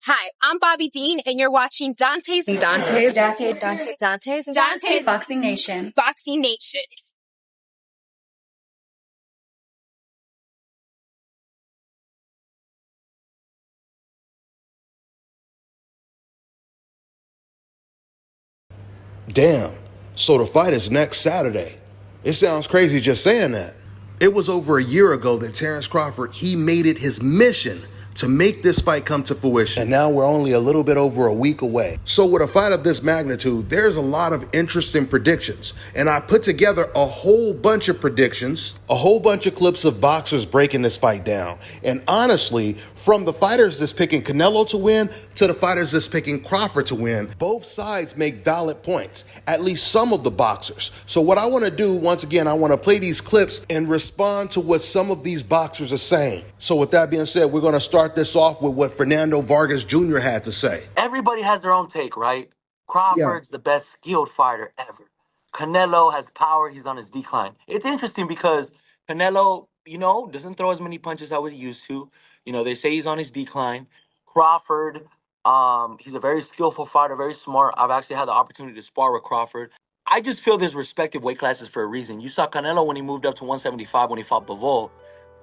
Hi, I'm Bobby Dean, and you're watching Dante's Boxing Nation. Boxing Nation. Damn. So the fight is next Saturday. It sounds crazy just saying that. It was over a year ago that Terrence Crawford, he made it his mission to make this fight come to fruition. And now we're only a little bit over a week away. So with a fight of this magnitude, there's a lot of interesting predictions. And I put together a whole bunch of predictions, a whole bunch of clips of boxers breaking this fight down. And honestly, from the fighters that's picking Canelo to win to the fighters that's picking Crawford to win, both sides make valid points, at least some of the boxers. So what I want to do, once again, I want to play these clips and respond to what some of these boxers are saying. So with that being said, we're going to start this off with what Fernando Vargas Jr. had to say. Everybody has their own take, right? Crawford's the best skilled fighter ever. Canelo has power. He's on his decline. It's interesting because Canelo, doesn't throw as many punches as he used to. They say he's on his decline. Crawford, he's a very skillful fighter, very smart. I've actually had the opportunity to spar with Crawford. I just feel there's respective weight classes for a reason. You saw Canelo when he moved up to 175 when he fought Bivol.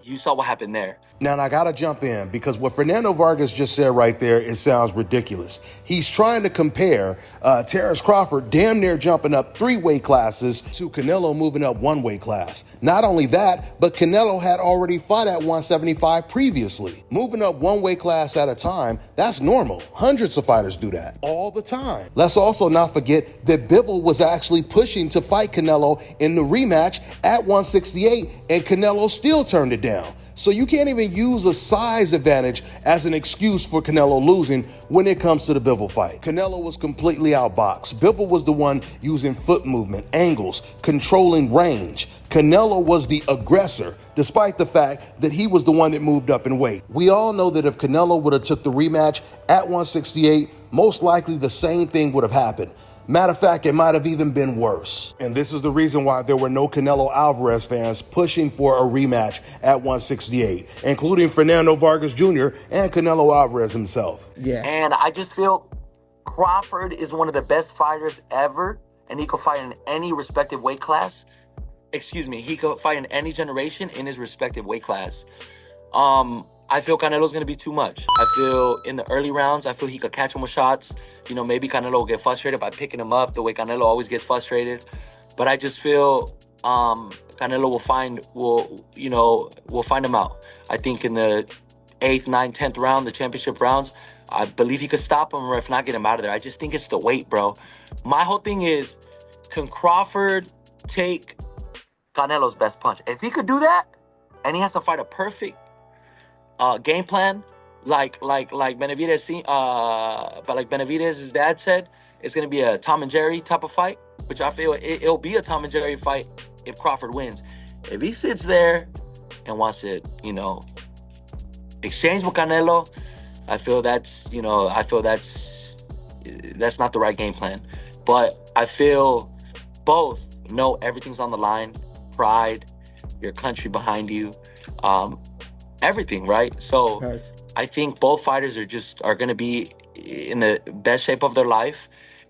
You saw what happened there. Now, I got to jump in because what Fernando Vargas just said right there, it sounds ridiculous. He's trying to compare Terrence Crawford damn near jumping up 3 weight classes to Canelo moving up 1 weight class. Not only that, but Canelo had already fought at 175 previously. Moving up 1 weight class at a time, that's normal. Hundreds of fighters do that all the time. Let's also not forget that Bivol was actually pushing to fight Canelo in the rematch at 168, and Canelo still turned it down. So you can't even use a size advantage as an excuse for Canelo losing when it comes to the Bivol fight. Canelo was completely outboxed. Bivol was the one using foot movement, angles, controlling range. Canelo was the aggressor, despite the fact that he was the one that moved up in weight. We all know that if Canelo would have took the rematch at 168, most likely the same thing would have happened. Matter of fact, it might have even been worse. And this is the reason why there were no Canelo Alvarez fans pushing for a rematch at 168, including Fernando Vargas Jr. and Canelo Alvarez himself. Yeah. And I just feel Crawford is one of the best fighters ever, and he could fight in any respective weight class. He could fight in any generation in his respective weight class. I feel Canelo's going to be too much. I feel in the early rounds, he could catch him with shots. Maybe Canelo will get frustrated by picking him up the way Canelo always gets frustrated. But I just feel Canelo will find him out. I think in the 8th, 9th, 10th round, the championship rounds, I believe he could stop him, or if not, get him out of there. I just think it's the weight, bro. My whole thing is, can Crawford take Canelo's best punch? If he could do that, and he has to fight a perfect game plan, like Benavidez, but like Benavidez's dad said, it's gonna be a Tom and Jerry type of fight, which I feel it'll be a Tom and Jerry fight if Crawford wins. If he sits there and wants to, exchange with Canelo, I feel that's not the right game plan. But I feel both know everything's on the line, pride, your country behind you, everything, right? So right. I think both fighters are going to be in the best shape of their life,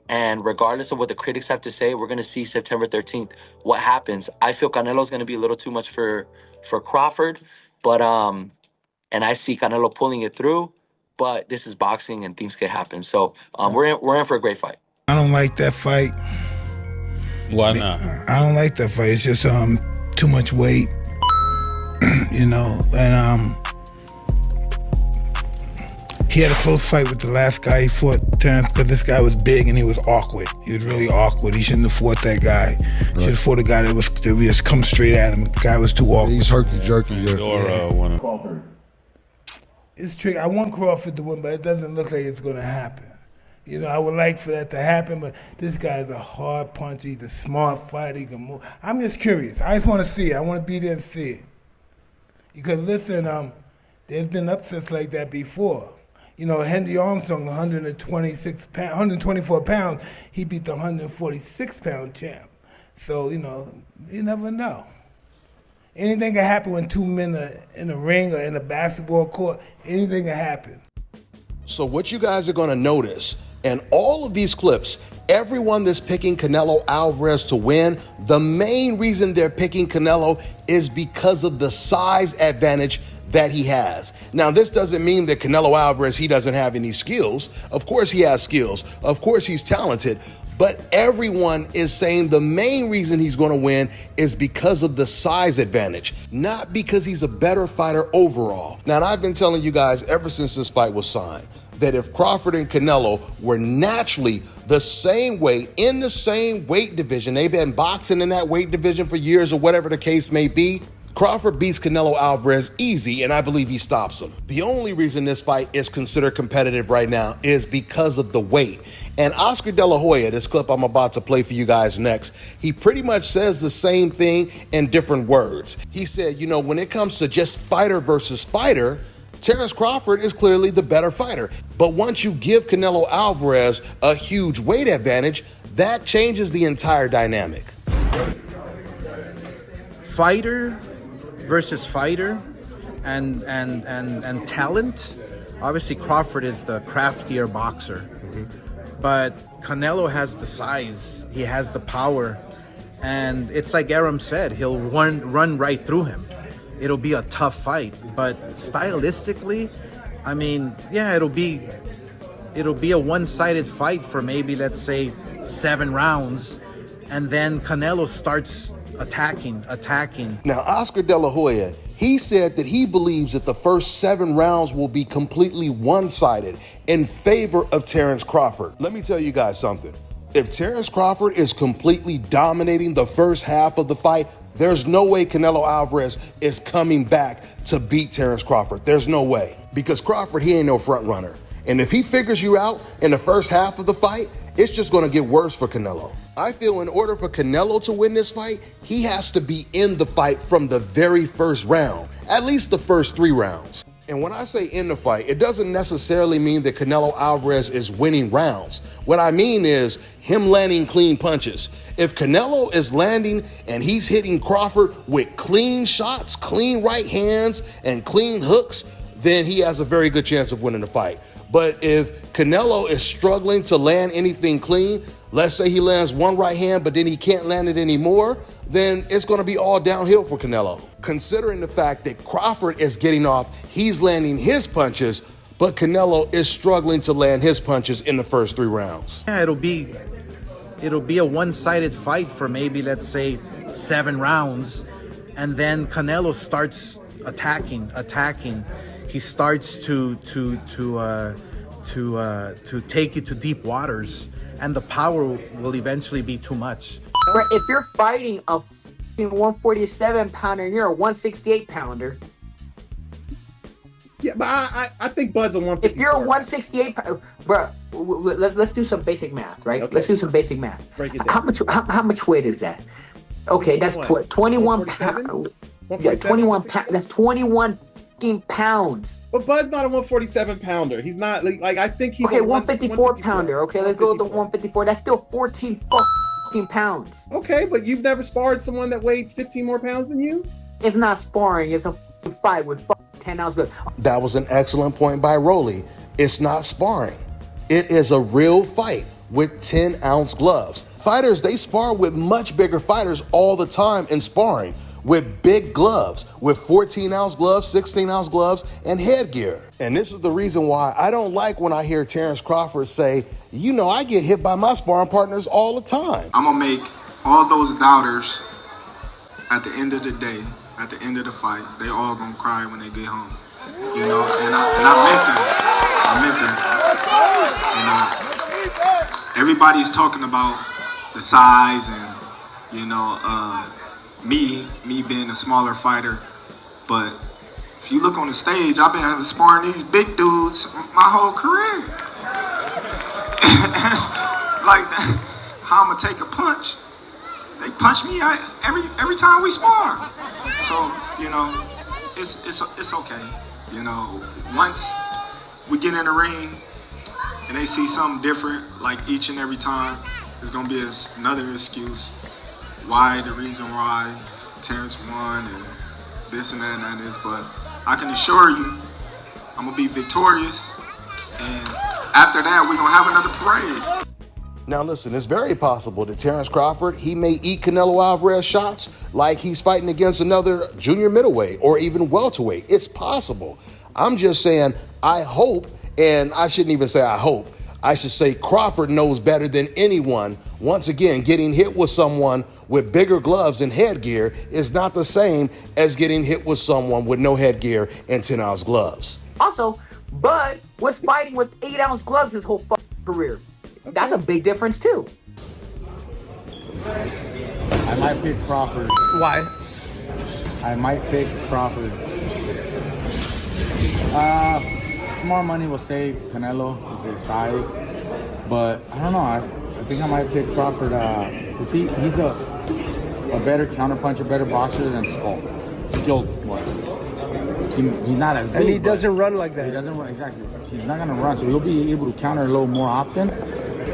and regardless of what the critics have to say, we're going to see September 13th what happens. I feel Canelo's going to be a little too much for Crawford, but and I see Canelo pulling it through, but this is boxing and things can happen. So we're in for a great fight. I don't like that fight. Why not? I don't like that fight. It's just too much weight. And he had a close fight with the last guy he fought, Terrence, but this guy was big and he was awkward. He was really awkward. He shouldn't have fought that guy. Right. Should have fought a guy that would just come straight at him. The guy was too awkward. He's herky-jerky. Crawford. It's tricky. I want Crawford to win, but it doesn't look like it's going to happen. I would like for that to happen, but this guy's a hard puncher. He's a smart fighter. He can move. I'm just curious. I just want to see it. I want to be there and see it. Because listen, there's been upsets like that before. Henry Armstrong, 124 pounds, he beat the 146-pound champ. So, you never know. Anything can happen when 2 men are in a ring or in a basketball court. Anything can happen. So what you guys are going to notice in all of these clips, everyone that's picking Canelo Alvarez to win, the main reason they're picking Canelo is because of the size advantage that he has. Now, this doesn't mean that Canelo Alvarez, he doesn't have any skills. Of course he has skills. Of course he's talented. But everyone is saying the main reason he's going to win is because of the size advantage, not because he's a better fighter overall. Now, and I've been telling you guys ever since this fight was signed that if Crawford and Canelo were naturally the same weight in the same weight division, they've been boxing in that weight division for years or whatever the case may be, Crawford beats Canelo Alvarez easy, and I believe he stops him. The only reason this fight is considered competitive right now is because of the weight. And Oscar De La Hoya, this clip I'm about to play for you guys next, he pretty much says the same thing in different words. He said, you know, when it comes to just fighter versus fighter, Terence Crawford is clearly the better fighter. But once you give Canelo Alvarez a huge weight advantage, that changes the entire dynamic. Fighter versus fighter and talent. Obviously Crawford is the craftier boxer. But Canelo has the size, he has the power, and it's like Aram said, he'll run right through him. It'll be a tough fight, but stylistically, I mean, yeah, it'll be a one-sided fight for maybe, let's say, 7 rounds, and then Canelo starts attacking. Now, Oscar De La Hoya, he said that he believes that the first 7 rounds will be completely one-sided in favor of Terence Crawford. Let me tell you guys something. If Terence Crawford is completely dominating the first half of the fight, there's no way Canelo Alvarez is coming back to beat Terence Crawford. There's no way. Because Crawford, he ain't no front runner. And if he figures you out in the first half of the fight, it's just going to get worse for Canelo. I feel in order for Canelo to win this fight, he has to be in the fight from the very first round, at least the first 3 rounds. And when I say in the fight, it doesn't necessarily mean that Canelo Alvarez is winning rounds. What I mean is him landing clean punches. If Canelo is landing and he's hitting Crawford with clean shots, clean right hands, and clean hooks, then he has a very good chance of winning the fight. But if Canelo is struggling to land anything clean, let's say he lands one right hand, but then he can't land it anymore, then it's going to be all downhill for Canelo. Considering the fact that Crawford is getting off, he's landing his punches, but Canelo is struggling to land his punches in the first 3 rounds. Yeah, it'll be a one-sided fight for maybe, let's say, 7 rounds, and then Canelo starts attacking. He starts to take you to deep waters, and the power will eventually be too much. If you're fighting a 147 pounder and you're a 168 pounder. Yeah, but I think Bud's a 154. If you're a 168, bro, let's do some basic math, right? Okay. Let's do some basic math. Break it down. How much weight is that? Okay, that's 21 pounds. Yeah, 21 pounds. That's 21 pounds. But Bud's not a 147 pounder. He's not like I think he's okay. 154 pounder. Okay, let's go with the 154. That's still 14 pounds. Okay, but you've never sparred someone that weighed 15 more pounds than you? It's not sparring. It's a fight with 10 ounces. That was an excellent point by Rolly. It's not sparring. It is a real fight with 10-ounce gloves. Fighters, they spar with much bigger fighters all the time in sparring, with big gloves, with 14-ounce gloves, 16-ounce gloves, and headgear. And this is the reason why I don't like when I hear Terence Crawford say, you know, I get hit by my sparring partners all the time. I'm going to make all those doubters at the end of the day, at the end of the fight, they all going to cry when they get home. You know, and I meant that. You know, everybody's talking about the size and, you know, me being a smaller fighter, but if you look on the stage, I've been sparring these big dudes my whole career. Like, how I'm gonna take a punch? They punch me every time we spar. So, you know, it's okay. You know, once we get in the ring and they see something different, like each and every time, it's gonna be another excuse. Why, the reason why Terence won and this and that and that is, but I can assure you I'm gonna be victorious And after that, we're going to have another parade. Now listen, it's very possible that Terrence Crawford, he may eat Canelo Alvarez shots like he's fighting against another junior middleweight or even welterweight. It's possible. I'm just saying, I hope, and I shouldn't even say I hope, I should say Crawford knows better than anyone. Once again, getting hit with someone with bigger gloves and headgear is not the same as getting hit with someone with no headgear and 10-ounce gloves. Also, Bud was fighting with 8-ounce gloves his whole career. That's a big difference too. I might pick Crawford. Why? I might pick Crawford. Smart money will say Canelo is his size, but I don't know. I think I might pick Crawford. Cause he's a better counterpuncher, better boxer than Skilled was. He's not as big. And he doesn't run like that. He doesn't run, exactly. He's not gonna run, so he'll be able to counter a little more often.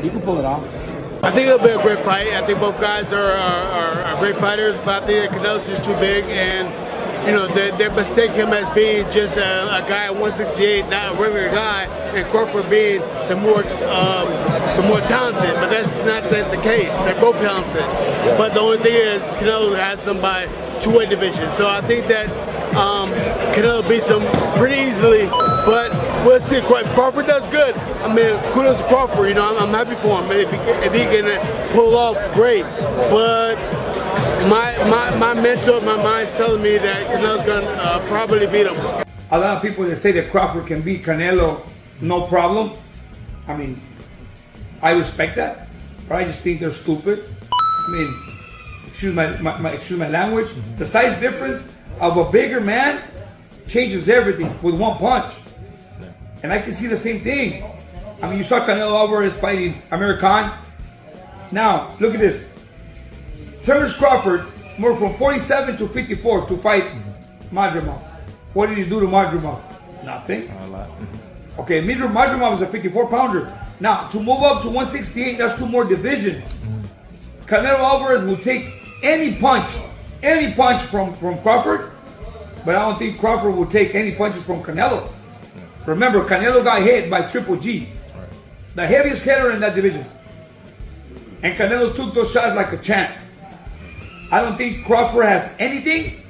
He can pull it off. I think it'll be a great fight. I think both guys are great fighters, but I think Canelo's just too big, and you know they mistake him as being just a guy at 168, not a regular guy, and Crawford being the more talented. But that's not the case. They're both talented, but the only thing is Canelo has them by two-weight division. So I think that Canelo beats him pretty easily, but we'll see. If Crawford does good, I mean, kudos to Crawford. You know, I'm happy for him. If he can pull off, great. But my mental, my mind's telling me that Canelo's gonna probably beat him. A lot of people that say that Crawford can beat Canelo, no problem. I mean, I respect that, but I just think they're stupid. I mean, excuse my language. The size difference of a bigger man changes everything with one punch. And I can see the same thing. I mean, you saw Canelo Alvarez fighting Amir Khan. Now, look at this. Terrence Crawford moved from 47 to 54 to fight Madrimov. What did he do to Madrimov? Nothing. A lot. Okay, Madrimov was a 54-pounder. Now, to move up to 168, that's 2 more divisions. Canelo Alvarez will take any punch from Crawford, but I don't think Crawford will take any punches from Canelo. Remember, Canelo got hit by Triple G, the heaviest hitter in that division. And Canelo took those shots like a champ. I don't think Crawford has anything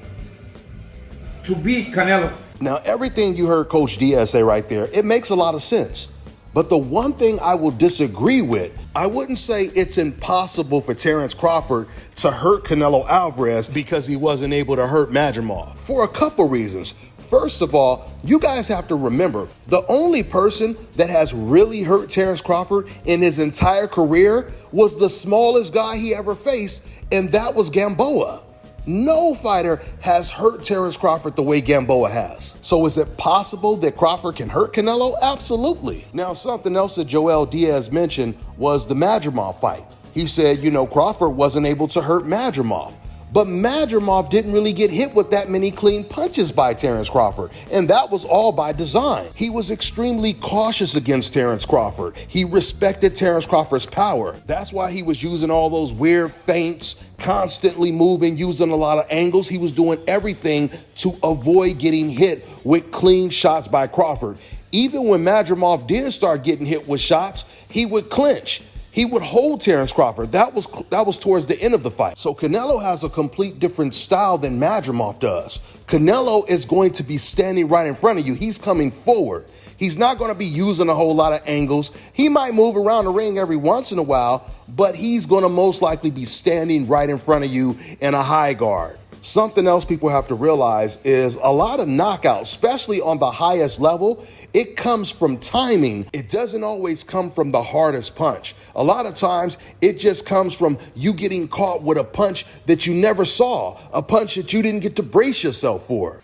to beat Canelo. Now, everything you heard Coach Diaz say right there, it makes a lot of sense. But the one thing I will disagree with, I wouldn't say it's impossible for Terrence Crawford to hurt Canelo Alvarez because he wasn't able to hurt Madrimov. For a couple reasons. First of all, you guys have to remember, the only person that has really hurt Terrence Crawford in his entire career was the smallest guy he ever faced, and that was Gamboa. No fighter has hurt Terrence Crawford the way Gamboa has. So is it possible that Crawford can hurt Canelo? Absolutely. Now, something else that Joel Diaz mentioned was the Madrimov fight. He said, you know, Crawford wasn't able to hurt Madrimov. But Madrimov didn't really get hit with that many clean punches by Terrence Crawford, and that was all by design. He was extremely cautious against Terrence Crawford. He respected Terrence Crawford's power. That's why he was using all those weird feints, constantly moving, using a lot of angles. He was doing everything to avoid getting hit with clean shots by Crawford. Even when Madrimov did start getting hit with shots, he would clinch. He would hold Terrence Crawford. That was towards the end of the fight. So Canelo has a complete different style than Madrimov does. Canelo is going to be standing right in front of you. He's coming forward. He's not going to be using a whole lot of angles. He might move around the ring every once in a while, but he's going to most likely be standing right in front of you in a high guard. Something else people have to realize is a lot of knockouts, especially on the highest level, it comes from timing. It doesn't always come from the hardest punch. A lot of times it just comes from you getting caught with a punch that you never saw, a punch that you didn't get to brace yourself for.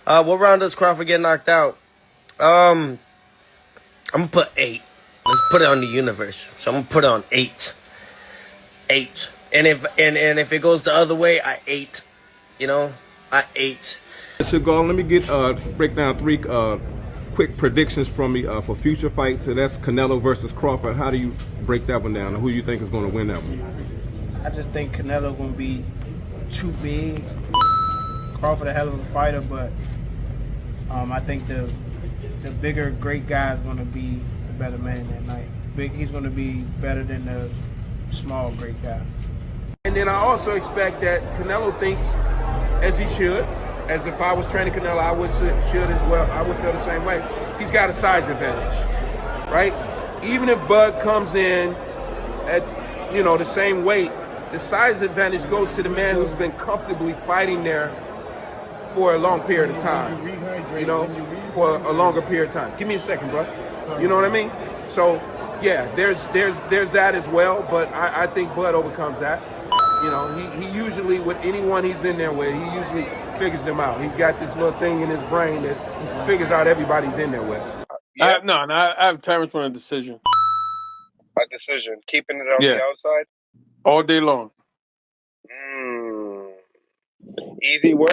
What round does Crawford get knocked out? I'm gonna put 8. Let's put it on the universe. So I'm gonna put it on 8. 8. And if it goes the other way, I 8. You know, I 8. So go. Let me break down 3 quick predictions from me for future fights. And that's Canelo versus Crawford. How do you break that one down? Who do you think is going to win that one? I just think Canelo going to be too big. Crawford a hell of a fighter, but I think the the bigger, great guy is going to be the better man that night. He's going to be better than the small, great guy. And then I also expect that Canelo thinks, as he should, as if I was training Canelo, I should as well. I would feel the same way. He's got a size advantage, right? Even if Bud comes in at, the same weight, the size advantage goes to the man who's been comfortably fighting there for a long period of time, for a longer period of time. Give me a second, bro. You know what I mean? So, yeah, there's that as well, but I think Bud overcomes that. He usually, with anyone he's in there with, he usually figures them out. He's got this little thing in his brain that figures out everybody's in there with. I have Terrence win a decision. A decision, keeping it on the outside? All day long. Easy work?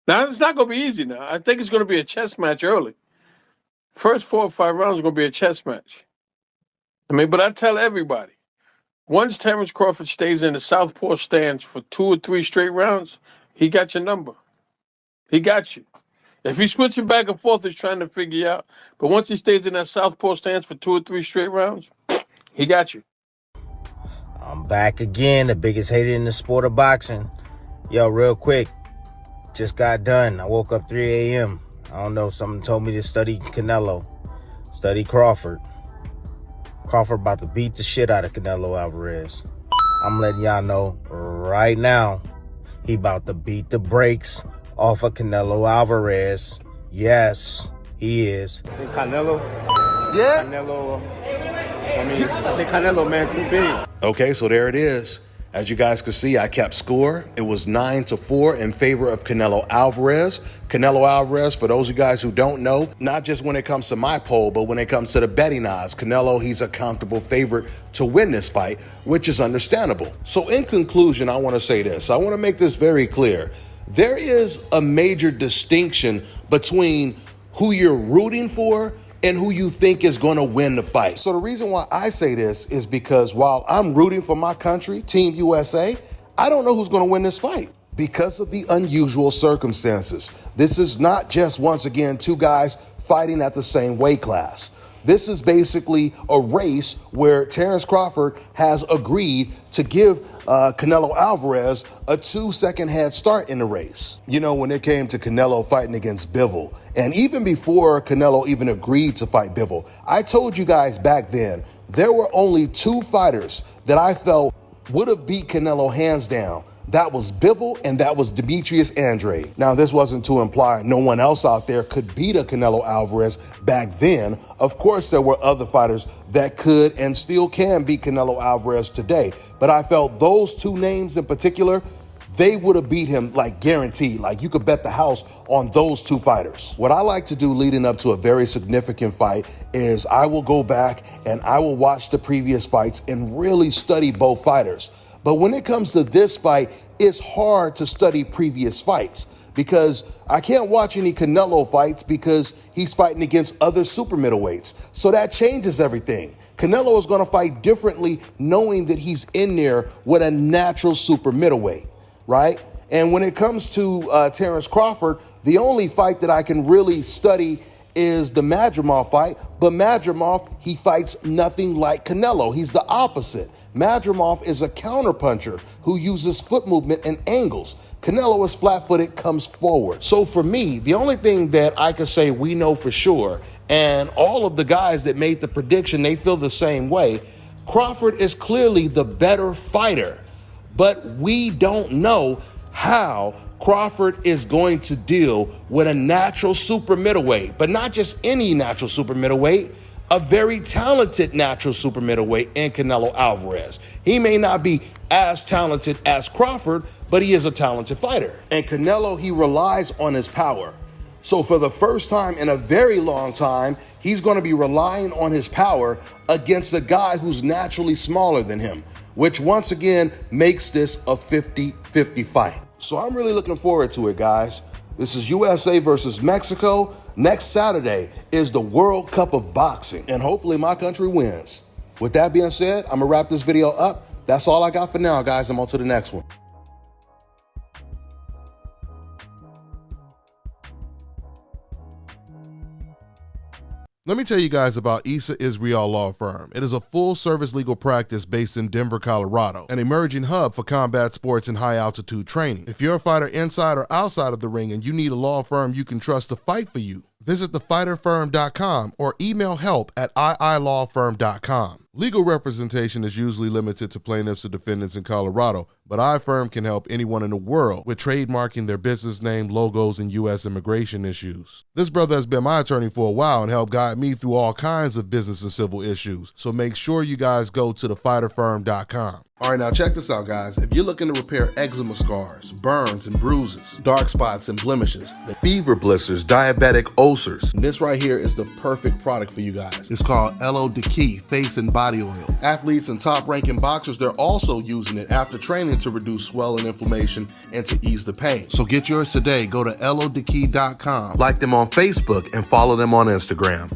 Now, it's not going to be easy now. I think it's going to be a chess match early. First 4 or 5 rounds are going to be a chess match. But I tell everybody, once Terrence Crawford stays in the southpaw stance for 2 or 3 straight rounds, he got your number. He got you. If he's switching back and forth, he's trying to figure you out. But once he stays in that southpaw stance for 2 or 3 straight rounds, he got you. I'm back again, the biggest hater in the sport of boxing. Yo, real quick, just got done. I woke up 3 a.m. I don't know, someone told me to study Canelo, study Crawford. Crawford about to beat the shit out of Canelo Alvarez. I'm letting y'all know right now, he about to beat the brakes off of Canelo Alvarez. Yes, he is. And Canelo? Yeah? Canelo, I think Canelo, man, too big. Okay, so there it is. As you guys can see, I kept score. It was 9-4 in favor of Canelo Alvarez. Canelo Alvarez, for those of you guys who don't know, not just when it comes to my poll, but when it comes to the betting odds, Canelo, he's a comfortable favorite to win this fight, which is understandable. So in conclusion, I want to say this. I want to make this very clear. There is a major distinction between who you're rooting for and who you think is going to win the fight. So the reason why I say this is because while I'm rooting for my country, Team USA, I don't know who's going to win this fight because of the unusual circumstances. This is not just, once again, 2 guys fighting at the same weight class. This is basically a race where Terrence Crawford has agreed to give Canelo Alvarez a 2-second head start in the race. When it came to Canelo fighting against Bivol, and even before Canelo even agreed to fight Bivol, I told you guys back then, there were only 2 fighters that I felt would have beat Canelo hands down. That was Bivol and that was Demetrius Andrade. Now, this wasn't to imply no one else out there could beat a Canelo Alvarez back then. Of course, there were other fighters that could and still can beat Canelo Alvarez today. But I felt those 2 names in particular, they would have beat him like guaranteed. Like you could bet the house on those 2 fighters. What I like to do leading up to a very significant fight is I will go back and I will watch the previous fights and really study both fighters. But when it comes to this fight, it's hard to study previous fights because I can't watch any Canelo fights because he's fighting against other super middleweights. So that changes everything. Canelo is going to fight differently knowing that he's in there with a natural super middleweight, right? And when it comes to Terrence Crawford, the only fight that I can really study is the Madrimov fight, but Madrimov, he fights nothing like Canelo. He's the opposite. Madrimov is a counterpuncher who uses foot movement and angles. Canelo is flat-footed, comes forward. So for me, the only thing that I could say we know for sure, and all of the guys that made the prediction, they feel the same way, Crawford is clearly the better fighter, but we don't know how Crawford is going to deal with a natural super middleweight, but not just any natural super middleweight, a very talented natural super middleweight in Canelo Alvarez. He may not be as talented as Crawford, but he is a talented fighter. And Canelo, he relies on his power. So for the first time in a very long time, he's going to be relying on his power against a guy who's naturally smaller than him, which once again makes this a 50-50 fight. So I'm really looking forward to it, guys. This is USA versus Mexico. Next Saturday is the World Cup of Boxing, and hopefully my country wins. With that being said, I'm gonna wrap this video up. That's all I got for now, guys. I'm on to the next one. Let me tell you guys about Issa Israel Law Firm. It is a full-service legal practice based in Denver, Colorado, an emerging hub for combat sports and high-altitude training. If you're a fighter inside or outside of the ring and you need a law firm you can trust to fight for you, visit thefighterfirm.com or email help@iilawfirm.com. Legal representation is usually limited to plaintiffs or defendants in Colorado, but iFirm can help anyone in the world with trademarking their business name, logos, and U.S. immigration issues. This brother has been my attorney for a while and helped guide me through all kinds of business and civil issues, so make sure you guys go to thefighterfirm.com. All right, now check this out, guys. If you're looking to repair eczema scars, burns and bruises, dark spots and blemishes, the fever blisters, diabetic ulcers, this right here is the perfect product for you guys. It's called Elo Diki Face and Body Oil. Athletes and top-ranking boxers, they're also using it after training to reduce swelling, inflammation, and to ease the pain. So get yours today. Go to elodiki.com, like them on Facebook, and follow them on Instagram.